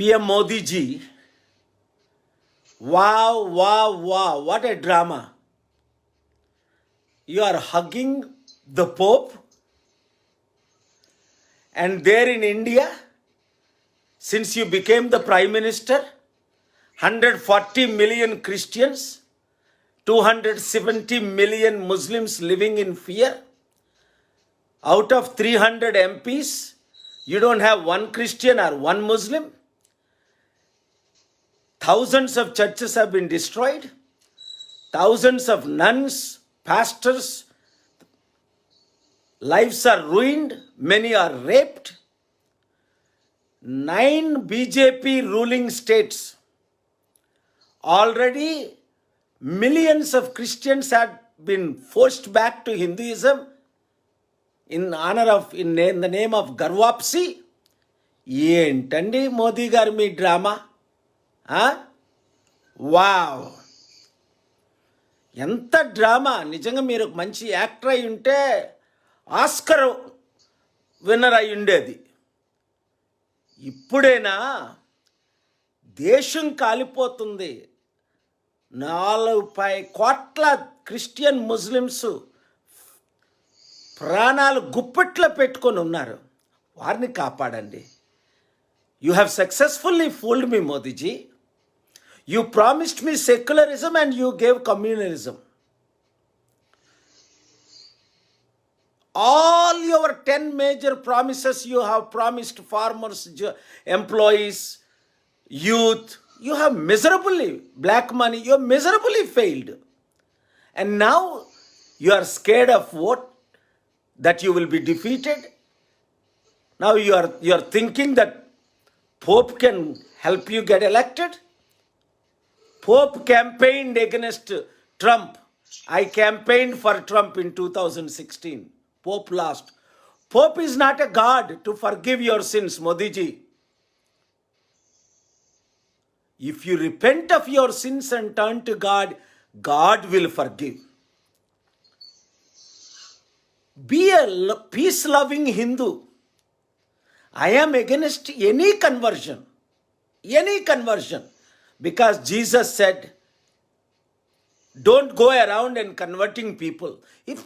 PM Modi ji, wow, wow, wow, what a drama. You are hugging the Pope, and there in India, since you became the Prime Minister, 140 million Christians, 270 million Muslims living in fear. Out of 300 MPs, you don't have one Christian or one Muslim. Thousands of churches have been destroyed. Thousands of nuns, pastors, lives are ruined. Many are raped. 9 BJP ruling states. Already millions of Christians had been forced back to Hinduism in the name of Garwapsi. ఏంటండి మోదీ గారు మీ drama? Wow, ఎంత drama! నిజంగా మీరు ఒక మంచి actor అయి ఉంటే Oscar winner అయి ఉండేది. ఇప్పుడేనా దేశం కాలిపోతుంది. 4 కోట్ల క్రిస్టియన్ ముస్లిమ్స్ ప్రాణాలు గుప్పెట్లో పెట్టుకొని ఉన్నారు. వారిని కాపాడండి. You have successfully fooled me Modiji. You promised me secularism and you gave communalism. All your 10 major promises you have promised farmers, employees, youth, you have miserably, black money, you have miserably failed. And now you are scared of what? That you will be defeated. Now you are thinking that Pope can help you get elected. Pope campaigned against Trump. I campaigned for Trump in 2016. Pope lost. Pope is not a God to forgive your sins, Modi ji. If you repent of your sins and turn to God, God will forgive. Be a peace-loving Hindu. I am against any conversion, because Jesus said, don't go around and converting people. If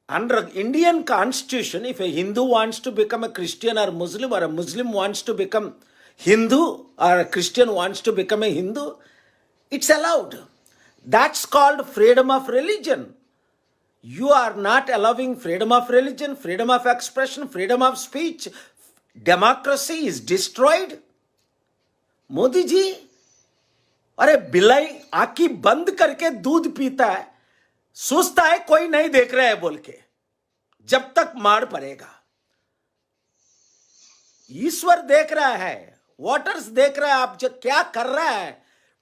under Indian constitution, if a Hindu wants to become a Christian or Muslim, or a Muslim wants to become Hindu, or a Christian wants to become a Hindu, it's allowed. That's called freedom of religion. You are not allowing freedom of religion, freedom of expression, freedom of speech. Democracy is destroyed. Modi ji, अरे बिलाई आंखी बंद करके दूध पीता है, सोचता है कोई नहीं देख रहा है बोल के, जब तक मार पड़ेगा. ईश्वर देख रहा है, वोटर्स देख रहा है आप जो क्या कर रहा है.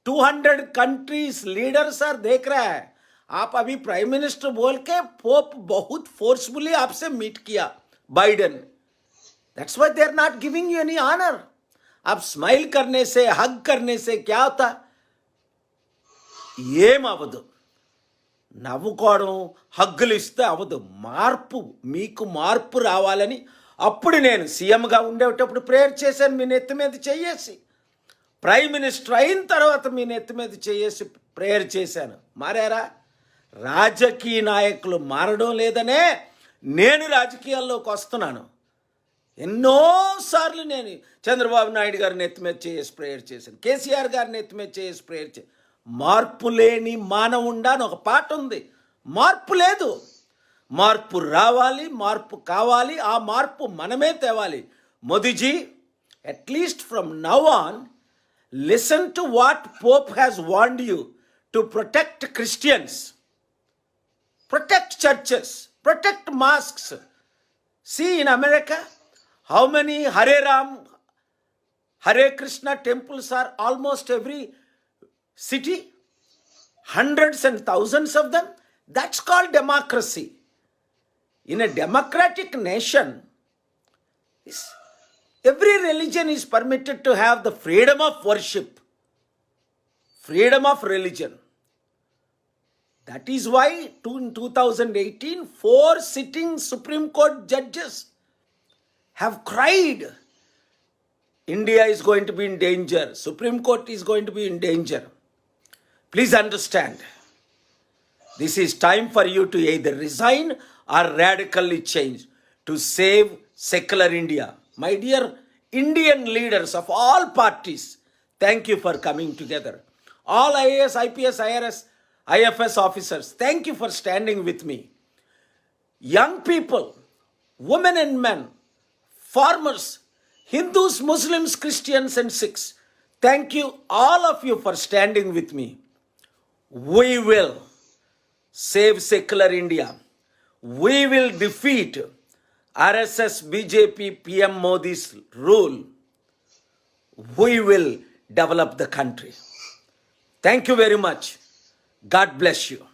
200 कंट्रीज लीडर्स आर देख रहा है. आप अभी प्राइम मिनिस्टर बोल के पोप बहुत फोर्सफुली आपसे मीट किया, Biden. That's why they are not giving you any honour. आप स्माइल करने से, हग करने से क्या होता? ఏం అవ్వదు. నవ్వుకోవడం, హగ్గులు ఇస్తే అవ్వదు. మార్పు, మీకు మార్పు రావాలని అప్పుడు నేను సీఎంగా ఉండేటప్పుడు ప్రేయర్ చేశాను. మీ నెత్తి మీద చేయేసి, ప్రైమ్ మినిస్టర్ అయిన తర్వాత మీ నెత్తి మీద చేయేసి ప్రేయర్ చేశాను. మారారా? రాజకీయ నాయకులు మారడం లేదనే నేను రాజకీయాల్లోకి వస్తున్నాను. ఎన్నోసార్లు నేను చంద్రబాబు నాయుడు గారిని నెత్తి మీద చేసి ప్రేయర్ చేశాను, కేసీఆర్ గారిని నెత్తి మీద చేసి ప్రేయర్ చేశాను. మార్పు లేని మానవుండా అని ఒక పాట ఉంది. మార్పు లేదు. మార్పు రావాలి, మార్పు కావాలి. ఆ మార్పు మనమే తేవాలి. Modiji, at least from now on listen to what Pope has warned you to protect Christians, protect churches, protect mosques. See in America, how many Hare Ram, Hare Krishna temples are almost every city, hundreds and thousands of them. That's called democracy. In a democratic nation, every religion is permitted to have the freedom of worship, freedom of religion. That is why in 2018, 4 sitting Supreme Court judges have cried India is going to be in danger. Supreme Court is going to be in danger. Please understand. This is time for you to either resign or radically change to save secular India. My dear Indian leaders of all parties, thank you for coming together. All IAS, IPS, IRS, IFS officers, thank you for standing with me. Young people, women and men, farmers, Hindus, Muslims, Christians and Sikhs, thank you all of you for standing with me. We will save secular India. We will defeat RSS, BJP, PM Modi's rule. We will develop the country. Thank you very much. God bless you.